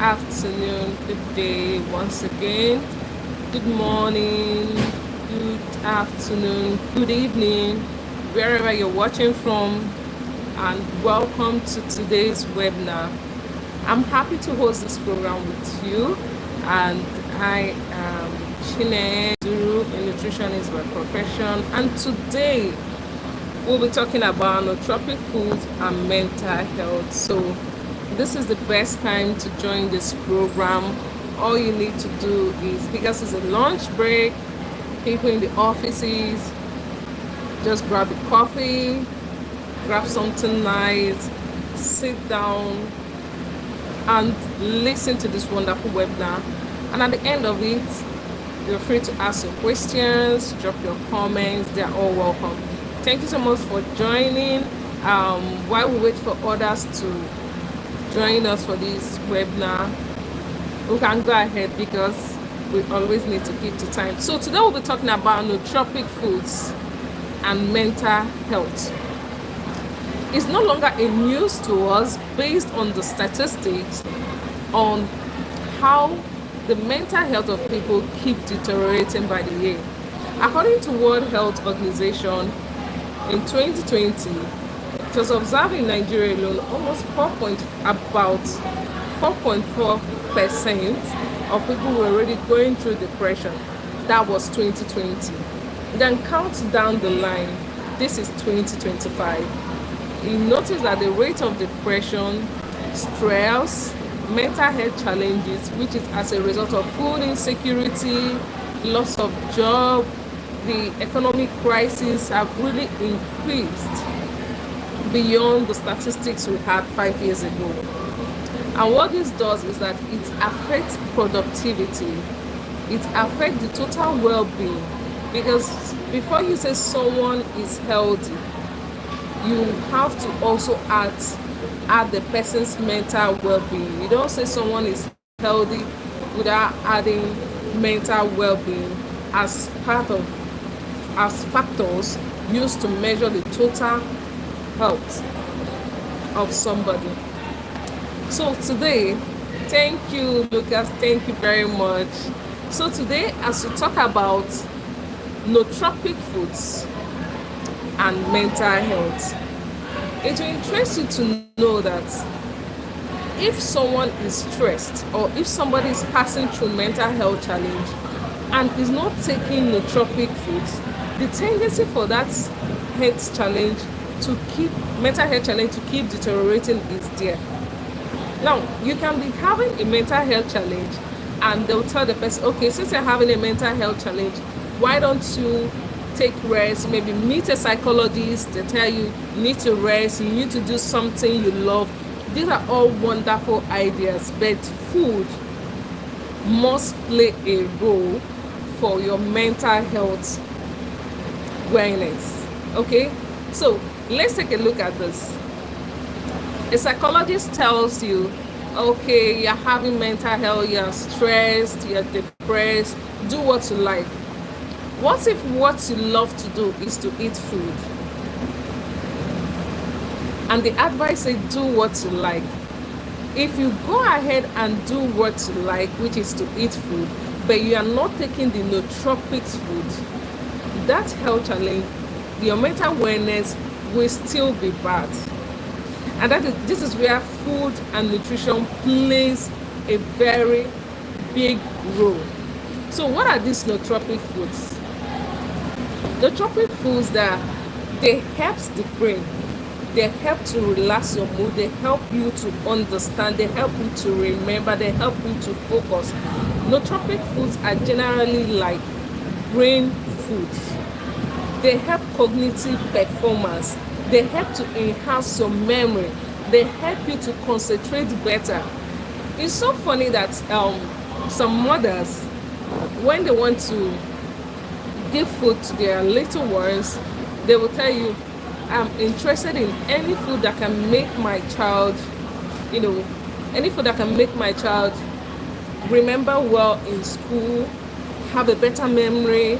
afternoon, good day once again, good morning, good afternoon, good evening, wherever you're watching from, and welcome to today's webinar. I'm happy to host this program with you, and I am Chinenye Duru, a nutritionist by profession, and today we'll be talking about nootropic foods and mental health. So this is the best time to join this program. All you need to do is, because it's a lunch break, people in the offices, just grab a coffee, grab something nice, sit down and listen to this wonderful webinar. And at the end of it, you're free to ask your questions, drop your comments. They're all welcome. Thank you so much for joining. While we wait for others to join us for this webinar, we can go ahead because we always need to keep to time. So today we'll be talking about nootropic foods and mental health. It's no longer a news to us based on the statistics on how the mental health of people keep deteriorating by the year. According to World Health Organization, in 2020, it was observed in Nigeria alone almost about 4.4% of people were already going through depression. That was 2020. Then count down the line, this is 2025. You notice that the rate of depression, stress, mental health challenges, which is as a result of food insecurity, loss of job, the economic crisis, have really increased beyond the statistics we had 5 years ago. And what this does is that it affects productivity, it affects the total well-being, because before you say someone is healthy, you have to also add the person's mental well-being. You don't say someone is healthy without adding mental well-being as factors used to measure the total health of somebody. So today, thank you, Lucas, thank you very much. So today, as we talk about nootropic foods and mental health, it will interest you to know that if someone is stressed or if somebody is passing through mental health challenge and is not taking nootropic foods, the tendency for that mental health challenge to keep deteriorating is there. Now, you can be having a mental health challenge and they'll tell the person, okay, since you're having a mental health challenge, why don't you take rest, maybe meet a psychologist, they tell you need to rest, you need to do something you love. These are all wonderful ideas, but food must play a role for your mental health wellness. Okay, so let's take a look at this. A psychologist tells you, okay, you're having mental health, you're stressed, you're depressed, do what you like. What if what you love to do is to eat food? And the advice is do what you like. If you go ahead and do what you like, which is to eat food, but you are not taking the nootropics food, that health challenge, your mental wellness will still be bad. And this is where food and nutrition plays a very big role. So what are these nootropic foods? Nootropic foods they help the brain, they help to relax your mood, they help you to understand, they help you to remember, they help you to focus. Nootropic foods are generally like brain foods. They help cognitive performance, they help to enhance your memory, they help you to concentrate better. It's so funny that some mothers, when they want to give food to their little ones, they will tell you, I'm interested in any food that can make my child, any food that can make my child remember well in school, have a better memory,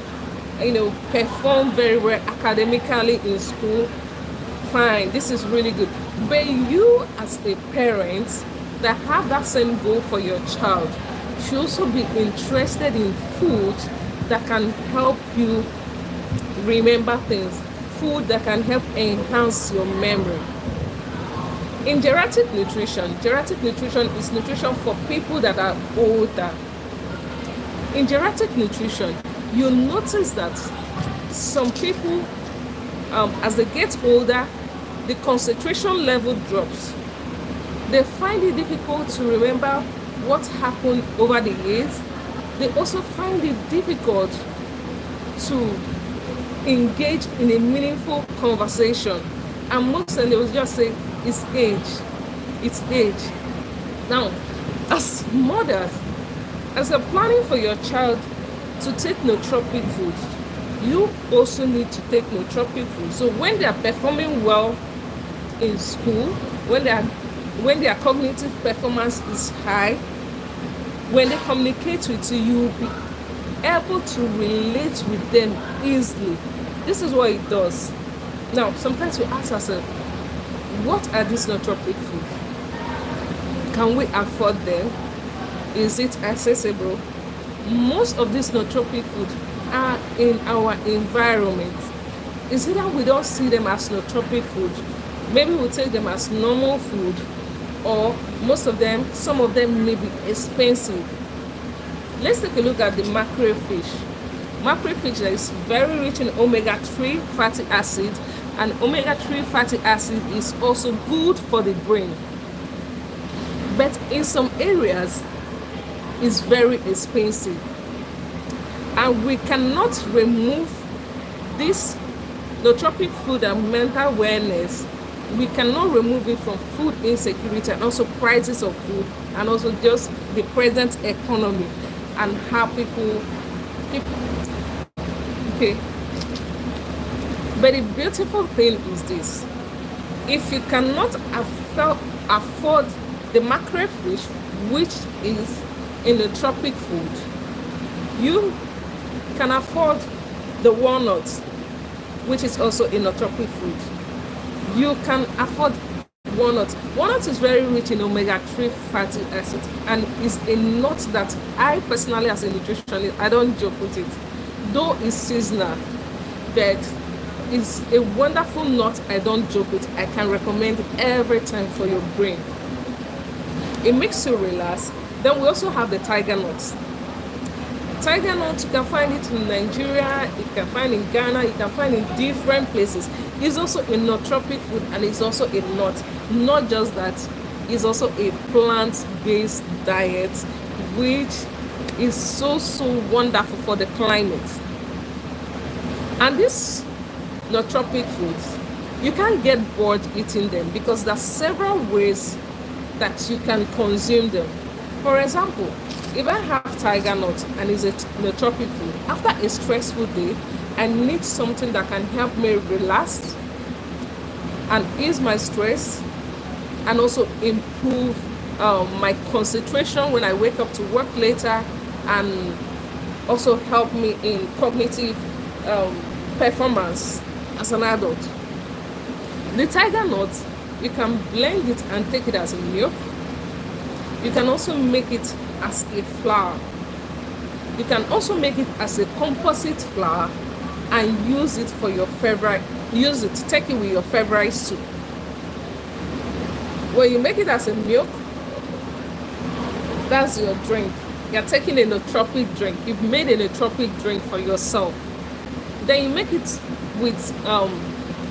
perform very well academically in school. Fine, this is really good. But you as a parent, that have that same goal for your child should also be interested in food that can help you remember things, food that can help enhance your memory. In geriatric nutrition is nutrition for people that are older. In geriatric nutrition, you'll notice that some people, as they get older, the concentration level drops. They find it difficult to remember what happened over the years. They also find it difficult to engage in a meaningful conversation. And most of them, they will just say, it's age. Now, as mothers, as you're planning for your child to take nootropic food, you also need to take nootropic food. So when they are performing well in school, when their cognitive performance is high, when they communicate with you, you'll be able to relate with them easily. This is what it does. Now, sometimes we ask ourselves, what are these nootropic foods? Can we afford them? Is it accessible? Most of these nootropic foods are in our environment. It's either we don't see them as nootropic food, maybe we take them as normal food, or some of them may be expensive. Let's take a look at the mackerel fish. Mackerel fish is very rich in omega-3 fatty acid, and omega-3 fatty acid is also good for the brain. But in some areas, it's very expensive. And we cannot remove this nootropic food and mental wellness. We cannot remove it from food insecurity and also prices of food, and also just the present economy and how people okay. But the beautiful thing is this: if you cannot afford the mackerel fish, which is in the tropic food, you can afford the walnuts, which is also in the tropic food. You can afford walnuts. Walnuts is very rich in omega-3 fatty acid, and is a nut that I personally, as a nutritionist, I don't joke with it. Though it's seasonal, but it's a wonderful nut I don't joke with. I can recommend it every time for your brain. It makes you relax. Then we also have the tiger nuts. Tiger nuts, you can find it in Nigeria, you can find in Ghana, you can find in different places. It's also a nootropic food, and it's also a nut. Not just that, it's also a plant-based diet, which is so wonderful for the climate. And these nootropic foods, you can't get bored eating them because there are several ways that you can consume them. For example, if I have tiger nut and it's a nootropic food, after a stressful day, I need something that can help me relax and ease my stress, and also improve my concentration when I wake up to work later, and also help me in cognitive performance as an adult. The tiger nut, you can blend it and take it as a milk. You can also make it as a flour. You can also make it as a composite flour and use it for your favorite, take it with your favorite soup. When you make it as a milk, that's your drink. You're taking a nootropic drink. You've made a nootropic drink for yourself. Then you make it with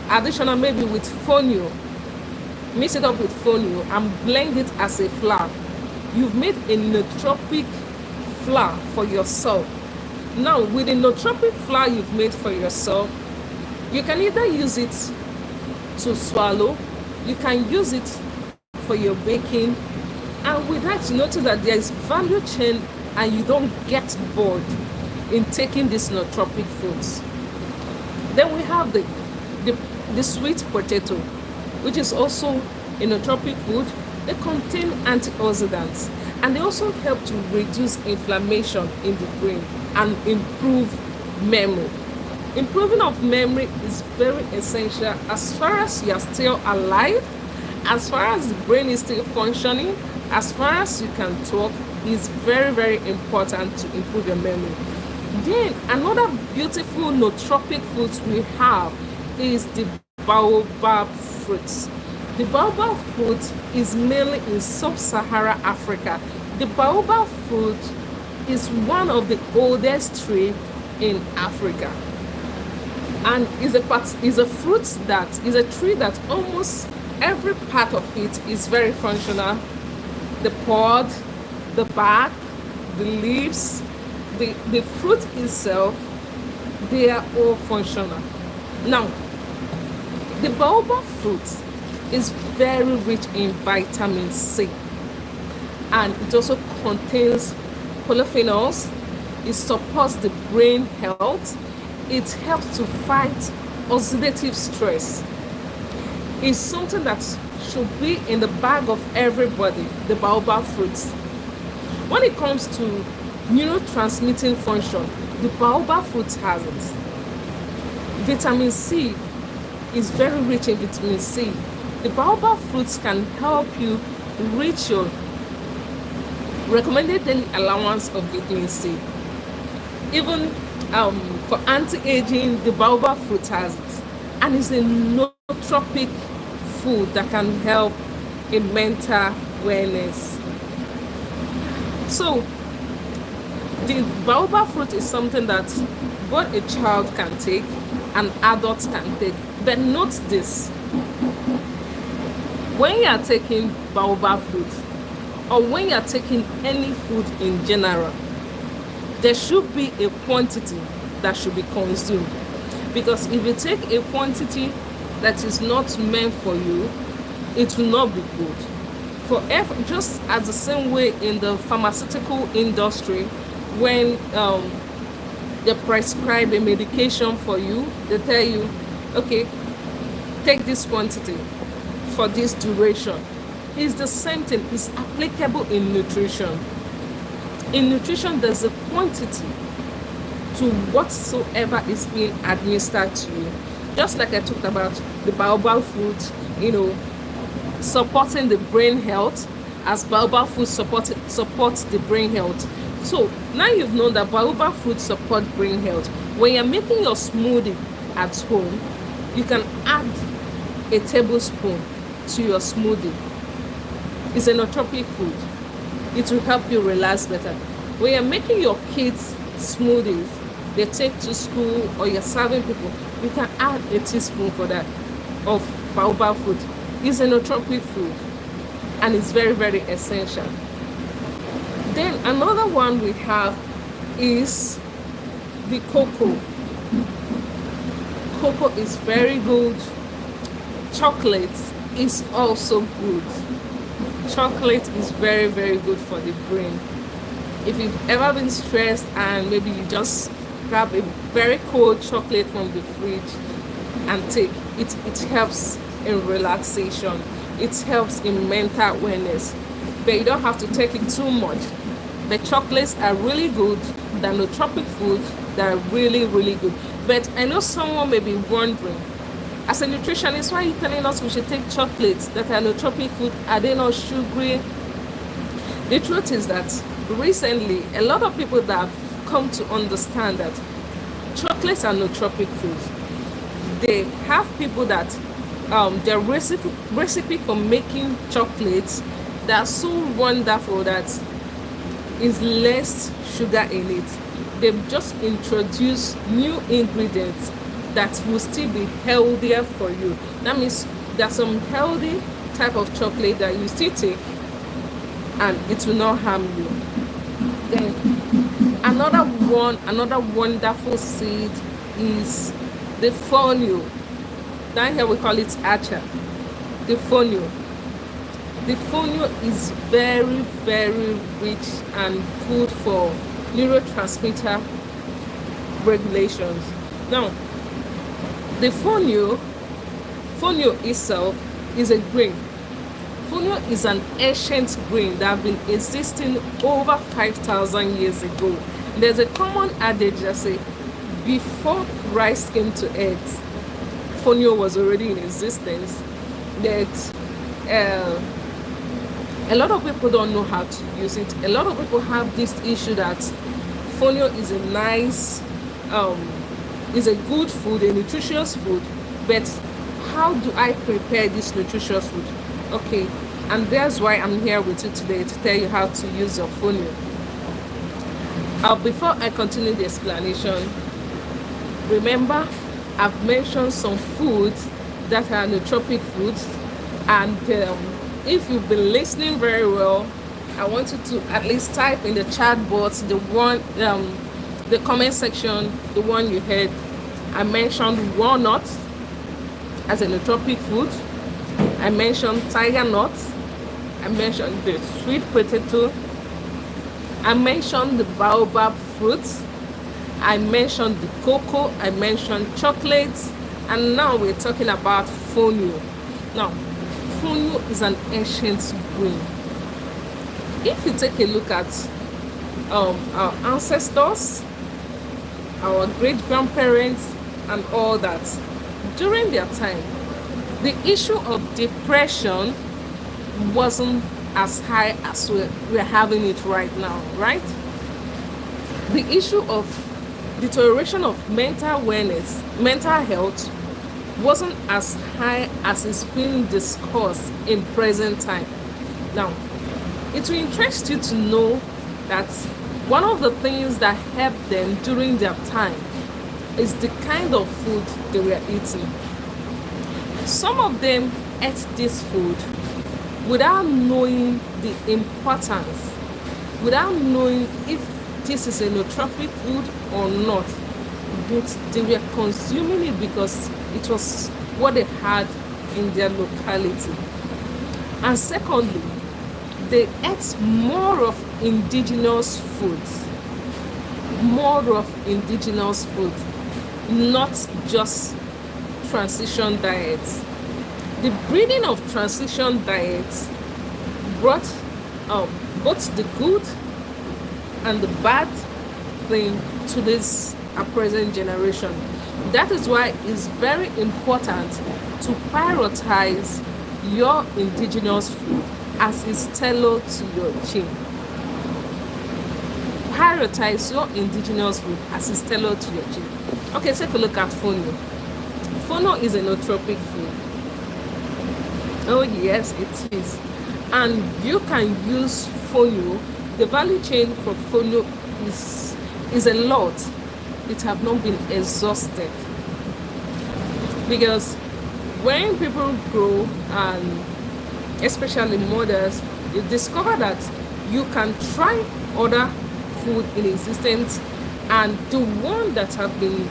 additional, maybe with fonio. Mix it up with fonio and blend it as a flour. You've made a nootropic flour for yourself. Now, with the nootropic flour you've made for yourself, you can either use it to swallow, you can use it for your baking, and with that, you notice that there is value chain and you don't get bored in taking these nootropic foods. Then we have the sweet potato, which is also a nootropic food. They contain antioxidants, and they also help to reduce inflammation in the brain and improve memory. Improving of memory is very essential as far as you are still alive, as far as the brain is still functioning, as far as you can talk, is very, very important to improve your memory. Then another beautiful nootropic fruit we have is the baobab fruit. The baobab fruit is mainly in sub-Saharan Africa. The baobab fruit is one of the oldest trees in Africa, and is a fruit that is a tree that almost every part of it is very functional. The pod, the bark, the leaves, the fruit itself, they are all functional. Now, the baobab fruit is very rich in vitamin C, and it also contains polyphenols. It supports the brain health. It helps to fight oxidative stress. It's something that should be in the bag of everybody, the baobab fruits. When it comes to neurotransmitting function, the baobab fruit has it. Vitamin C is very rich in vitamin C. The baobab fruits can help you reach your recommended daily allowance of vitamin C. Even for anti-aging, the baobab fruit has it, and it's a nootropic food that can help in mental wellness. So the baobab fruit is something that both a child can take and adults can take. But note this: when you are taking baobab fruit, or when you are taking any food in general, there should be a quantity that should be consumed. Because if you take a quantity that is not meant for you, it will not be good. Just as the same way in the pharmaceutical industry, when they prescribe a medication for you, they tell you, okay, take this quantity for this duration. It's the same thing. It's applicable in nutrition. In nutrition, there's a quantity to whatsoever is being administered to you. Just like I talked about the baobab fruit, supporting the brain health, as baobab fruit supports the brain health. So now you've known that baobab fruit support brain health. When you're making your smoothie at home, you can add a tablespoon to your smoothie. It's a nootropic food. It will help you relax better. When you're making your kids smoothies, they take to school, or you're serving people, you can add a teaspoon for that of baobab fruit. It's a nootropic food, and it's very, very essential. Then another one we have is the cocoa. Cocoa is very good. Chocolate is also good. Chocolate is very, very good for the brain. If you've ever been stressed and maybe you just grab a very cold chocolate from the fridge and take it, it helps in relaxation. It helps in mental wellness. But you don't have to take it too much. The chocolates are really good. The nootropic foods, they're really, really good. But I know someone may be wondering, as a nutritionist, why are you telling us we should take chocolates that are nootropic food? Are they not sugary? The truth is that recently, a lot of people that have come to understand that chocolates are nootropic foods. They have people that their recipe for making chocolates, they are so wonderful that is less sugar in it. They've just introduced new ingredients that will still be healthier for you. That means there's some healthy type of chocolate that you still take and it will not harm you. Then another wonderful seed is the fonio. Down here we call it acha. The fonio. The fonio is very, very rich and good for neurotransmitter regulations. Now, the fonio itself is a grain. Fonio is an ancient grain that has been existing over 5,000 years ago. There's a common adage that says, before rice came to earth, fonio was already in existence. That A lot of people don't know how to use it. A lot of people have this issue that fonio is a nice, is a good food, a nutritious food, but how do I prepare this nutritious food? Okay, and that's why I'm here with you today to tell you how to use your fonio. Before I continue the explanation, remember I've mentioned some foods that are nootropic foods, and if you've been listening very well, I want you to at least type in the chat box the comment section, the one you heard. I mentioned walnuts as a nootropic food. I mentioned tiger nuts. I mentioned the sweet potato. I mentioned the baobab fruits. I mentioned the cocoa. I mentioned chocolates. And now we're talking about fonio. Now, fonio is an ancient grain. If you take a look at our ancestors, our great-grandparents, and all that, during their time, the issue of depression wasn't as high as we're having it right now, right? The issue of deterioration of mental awareness, mental health, wasn't as high as it's being discussed in present time. Now, it will interest you to know that one of the things that helped them during their time is the kind of food they were eating. Some of them ate this food without knowing the importance, without knowing if this is a nootropic food or not, but they were consuming it because it was what they had in their locality. And secondly, they ate more of indigenous foods, not just transition diets. The breeding of transition diets brought both the good and the bad thing to this present generation. That is why it's very important to prioritize your indigenous food as is tailored to your gene. Prioritize your indigenous food as is tailored to your gene. Okay, take a look at fonio. Fonio is a nootropic food. Oh yes, it is. And you can use fonio. The value chain for fonio is a lot. It have not been exhausted. Because when people grow, and especially mothers, you discover that you can try other food in existence, and the one that have been,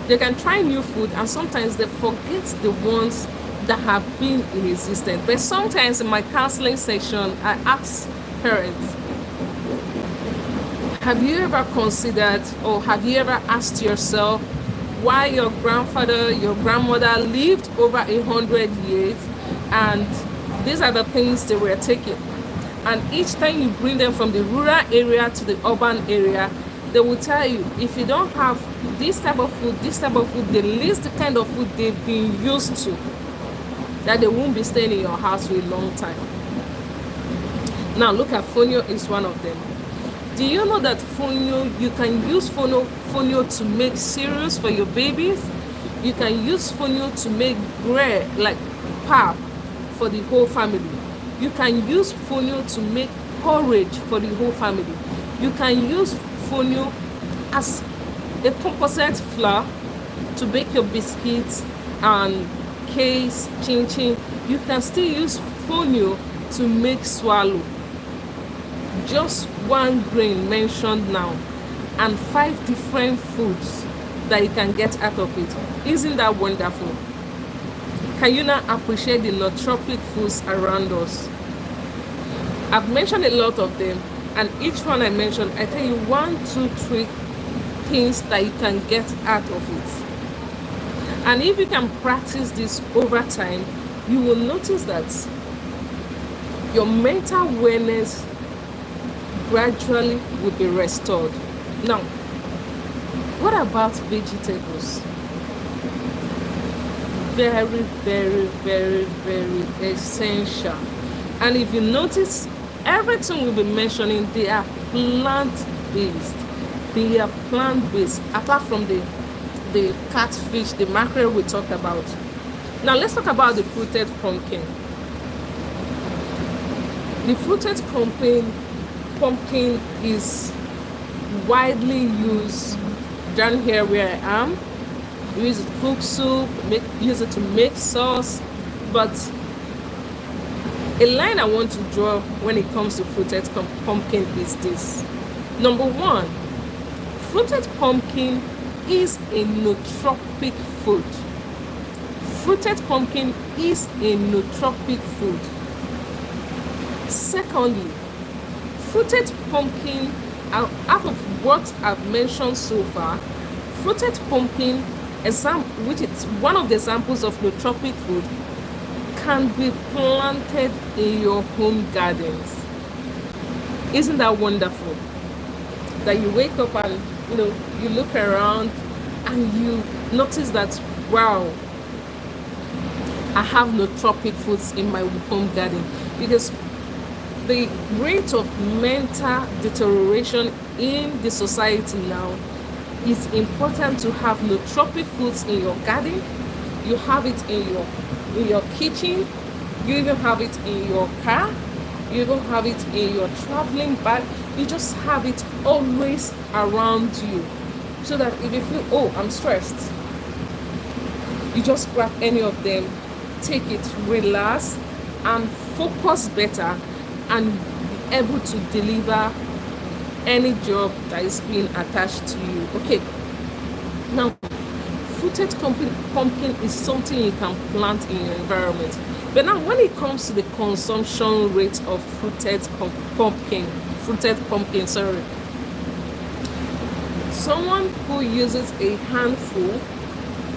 they can try new food, and sometimes they forget the ones that have been in existence. But sometimes in my counseling section, I ask parents, have you ever considered, or have you ever asked yourself why your grandfather, your grandmother lived over 100 years, and these are the things they were taking? And each time you bring them from the rural area to the urban area, they will tell you, if you don't have this type of food, they list the kind of food they've been used to, that they won't be staying in your house for a long time. Now look at fonio is one of them. Do you know that fonio, you can use fonio to make cereals for your babies? You can use fonio to make bread, like pap, for the whole family. You can use fonio to make porridge for the whole family. You can use fonio as a composite flour to bake your biscuits and cakes, chin. You can still use fonio to make swallow. Just one grain mentioned now, and 5 different foods that you can get out of it. Isn't that wonderful? Can you now appreciate the nootropic foods around us? I've mentioned a lot of them, and each one I mentioned, I tell you 1, 2, 3 things that you can get out of it. And if you can practice this over time, you will notice that your mental awareness gradually will be restored. Now, what about vegetables? Very, very, very, very essential. And if you notice, everything we'll be mentioning, they are plant-based. They are plant-based, apart from the catfish, the mackerel we talked about. Now let's talk about the fruited pumpkin. The fruited pumpkin is widely used down here where I am. We use it to cook soup, use it to make sauce. But a line I want to draw when it comes to fruited pumpkin is this. Number one, fruited pumpkin is a nootropic food. Fruited pumpkin is a nootropic food. Secondly, fruited pumpkin, out of what I've mentioned so far, fruited pumpkin, which is one of the examples of nootropic food, can be planted in your home gardens. Isn't that wonderful? That you wake up and you look around and you notice that, wow, I have nootropic foods in my home garden. Because the rate of mental deterioration in the society now, it's important to have nootropic foods in your garden. You have it in your kitchen. You even have it in your car. You even have it in your traveling bag. You just have it always around you, so that if you feel, oh, I'm stressed, you just grab any of them, take it, relax, and focus better, and be able to deliver any job that is being attached to you. Okay, now fruited pumpkin is something you can plant in your environment. But now when it comes to the consumption rate of fruited pumpkin, someone who uses a handful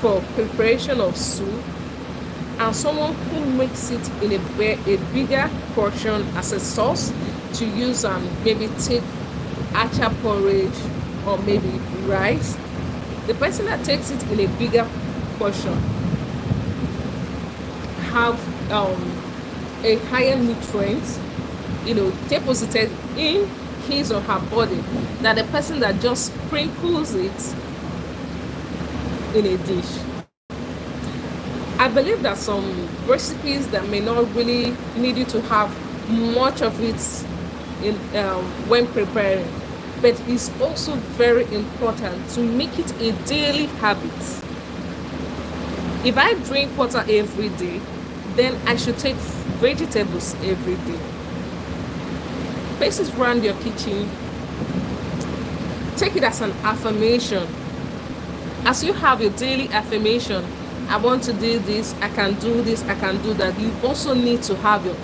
for preparation of soup, and someone who makes it in a bigger portion as a sauce to use and maybe take acha porridge or maybe rice. The person that takes it in a bigger portion have a higher nutrient, deposited in his or her body, than the person that just sprinkles it in a dish. I believe that some recipes that may not really need you to have much of it when preparing, but it's also very important to make it a daily habit. If I drink water every day, then I should take vegetables every day. Places around your kitchen, take it as an affirmation. As you have your daily affirmation, I want to do this, I can do this, I can do that, you also need to have your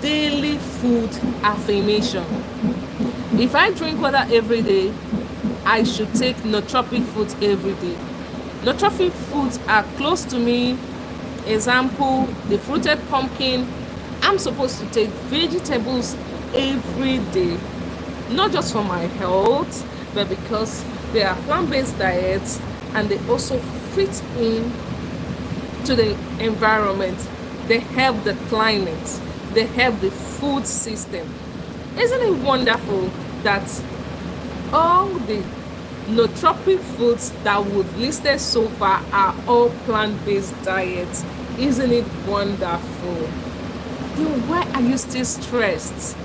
daily food affirmation. If I drink water every day, I should take nootropic foods every day. Nootropic foods are close to me. Example, the fruited pumpkin. I'm supposed to take vegetables every day, not just for my health, but because they are plant-based diets and they also fit in to the environment. They help the climate, they help the food system. Isn't it wonderful that all the nootropic foods that we've listed so far are all plant-based diets? Isn't it wonderful? Then why are you still stressed?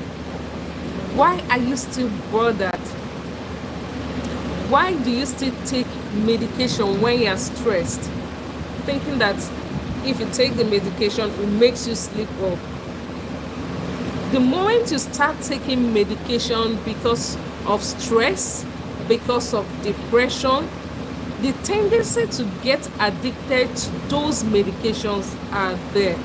Why are you still bothered? Why do you still take medication when you're stressed, thinking that if you take the medication it makes you sleep off? The moment you start taking medication because of stress, because of depression, the tendency to get addicted to those medications are there.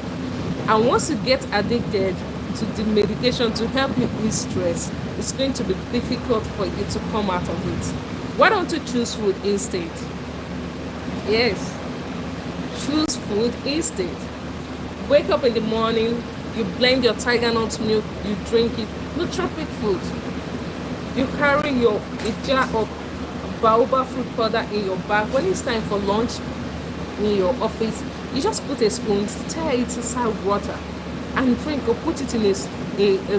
And once you get addicted to the medication to help you with stress, it's going to be difficult for you to come out of it. Why don't you choose food instead? Yes, choose food instead. Wake up in the morning, you blend your tiger nut milk, you drink it. Nootropic food. You carry a jar of baobab fruit powder in your bag. When it's time for lunch in your office, you just put a spoon, stir it inside water. and drink or put it in a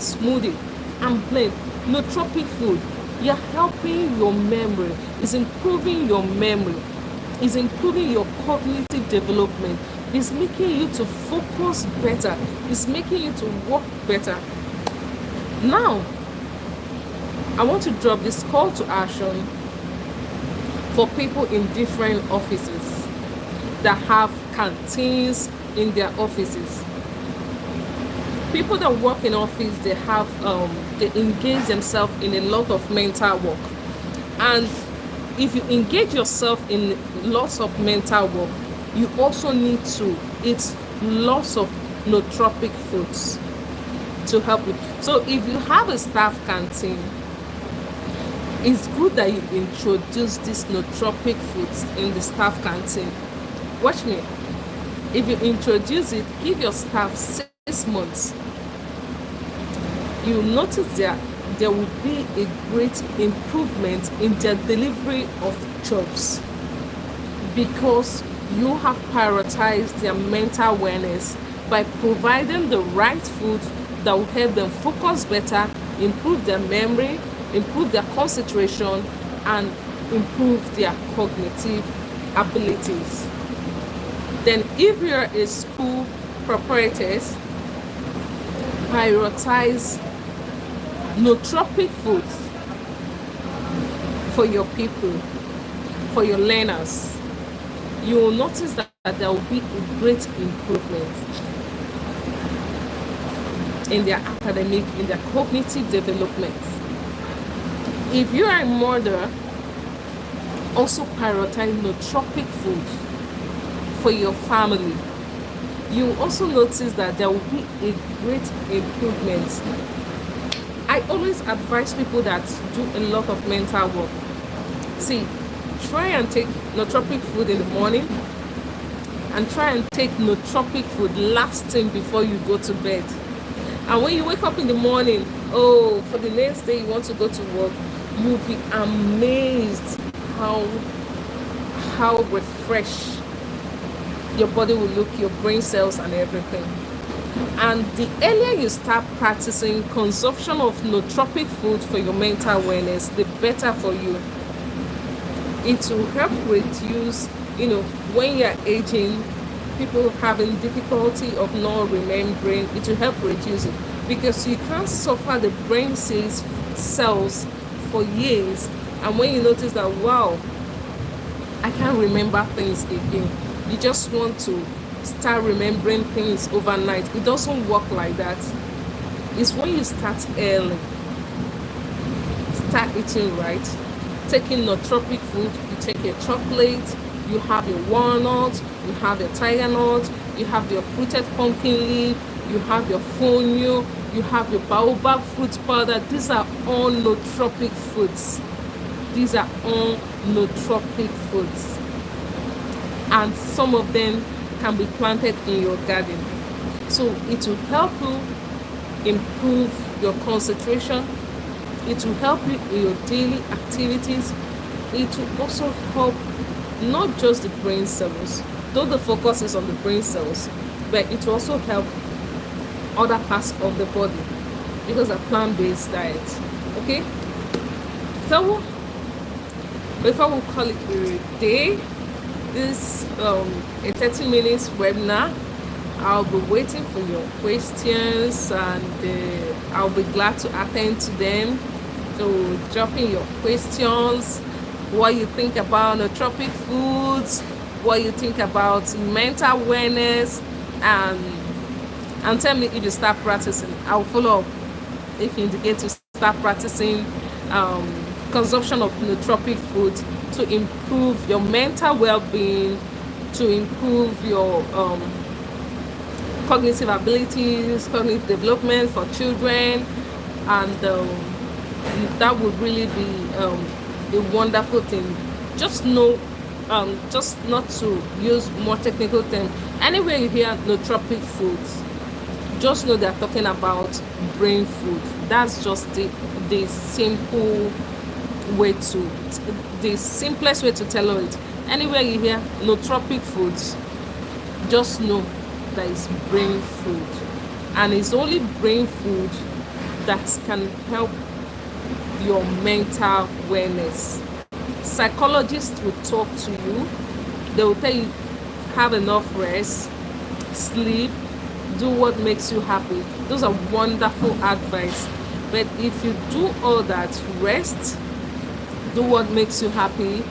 smoothie and blend. Nootropic food, you're helping your memory, is improving your memory, is improving your cognitive development, is making you to focus better, is making you to work better. Now, I want to drop this call to action for people in different offices that have canteens in their offices. People that work in office, they have they engage themselves in a lot of mental work, and if you engage yourself in lots of mental work, you also need to eat lots of nootropic foods to help you. So if you have a staff canteen, it's good that you introduce these nootropic foods in the staff canteen. Watch me. If you introduce it, give your staff 6 months, you'll notice there will be a great improvement in their delivery of jobs, because you have prioritized their mental wellness by providing the right food that will help them focus better, improve their memory, improve their concentration, and improve their cognitive abilities. Then if you're a school proprietor, prioritize nootropic foods for your people, for your learners. You will notice that there will be a great improvement in their academic, in their cognitive development. If you are a mother, also prioritize nootropic food for your family. You will also notice that there will be a great improvement. I always advise people that do a lot of mental work. See, try and take nootropic food in the morning, and try and take nootropic food last thing before you go to bed. And when you wake up in the morning, for the next day you want to go to work, you'll be amazed how refreshed your body will look, your brain cells and everything. And the earlier you start practicing consumption of nootropic food for your mental wellness, the better for you. It will help reduce, when you're aging, people having difficulty of not remembering, it will help reduce it, because you can't suffer the brain cells for years, and when you notice that, wow, I can't remember things again, you just want to start remembering things overnight. It doesn't work like that. It's when you start early, start eating right, taking nootropic food. You take your chocolate, you have your walnut, you have your tiger nut, you have your fruited pumpkin leaf, you have your fonio, you have your baobab fruit powder. These are all nootropic foods. These are all nootropic foods, and some of them can be planted in your garden. So it will help you improve your concentration. It will help you in your daily activities. It will also help not just the brain cells, though the focus is on the brain cells, but it will also help other parts of the body, because a plant-based diet. Okay, so before we call it a day, this a 30 minutes webinar, I'll be waiting for your questions, and I'll be glad to attend to them. So drop in your questions, what you think about nootropic foods, what you think about mental wellness, and tell me if you start practicing. I'll follow up if you indicate to start practicing consumption of nootropic food to improve your mental well-being, to improve your cognitive abilities, cognitive development for children, and that would really be a wonderful thing. Just know, just not to use more technical terms. Anywhere you hear nootropic foods, just know they're talking about brain food. That's just the simple way to, the simplest way to tell it. Anywhere you hear nootropic foods, just know that it's brain food. and it's only brain food that can help your mental wellness. Psychologists will talk to you. They will tell you have enough rest, sleep, do what makes you happy. Those are wonderful advice. But if you do all that, rest, do what makes you happy,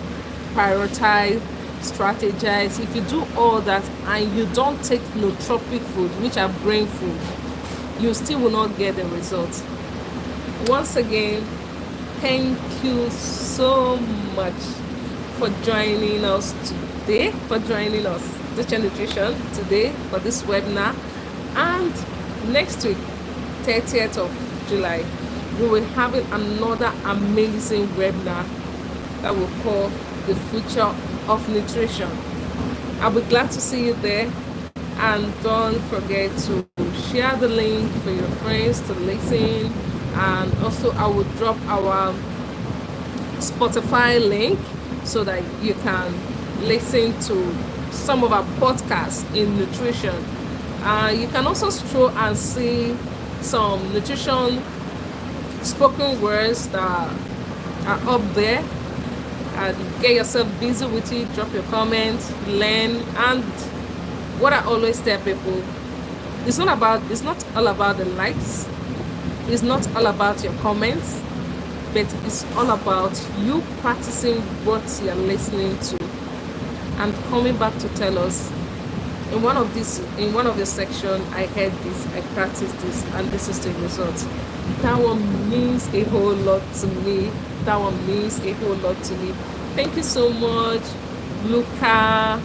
prioritize, strategize. If you do all that and you don't take nootropic food, which are brain food, you still will not get the result. Once again, thank you so much for joining us today, for joining us, Teacher Nutrition, today for this webinar. And next week, 30th of July, we will have another amazing webinar that we'll call The Future of Nutrition. I'll be glad to see you there. And don't forget to share the link for your friends to listen. And also I will drop our Spotify link so that you can listen to some of our podcasts in nutrition. You can also stroll and see some nutrition spoken words that are up there, and get yourself busy with it. Drop your comments, learn. And what I always tell people, it's not all about the likes, it's not all about your comments, but it's all about you practicing what you're listening to and coming back to tell us, in one of the section, I heard this, I practiced this, and this is the result. That one means a whole lot to me. That one means a whole lot to me. Thank you so much, Luca.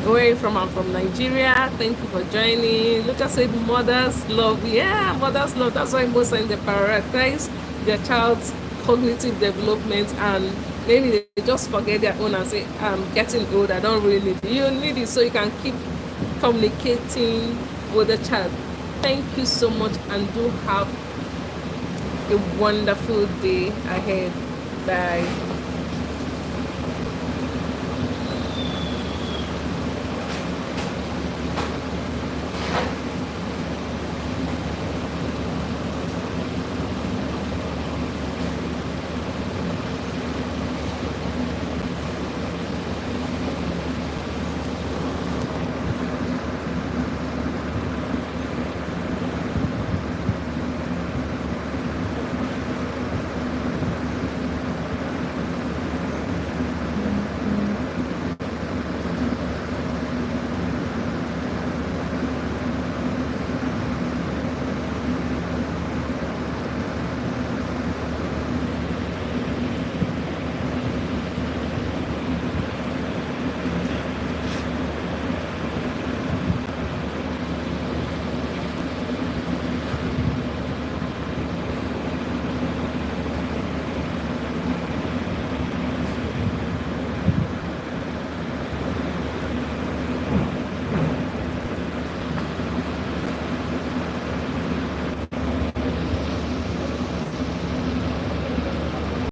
Where are you from? I'm from Nigeria. Thank you for joining. Luca said mothers love. Yeah, mothers love. That's why most times they prioritize their child's cognitive development, and maybe they just forget their own and say, I'm getting old, I don't really need it. You need it so you can keep communicating with the child. Thank you so much, and do have a wonderful day ahead. Bye.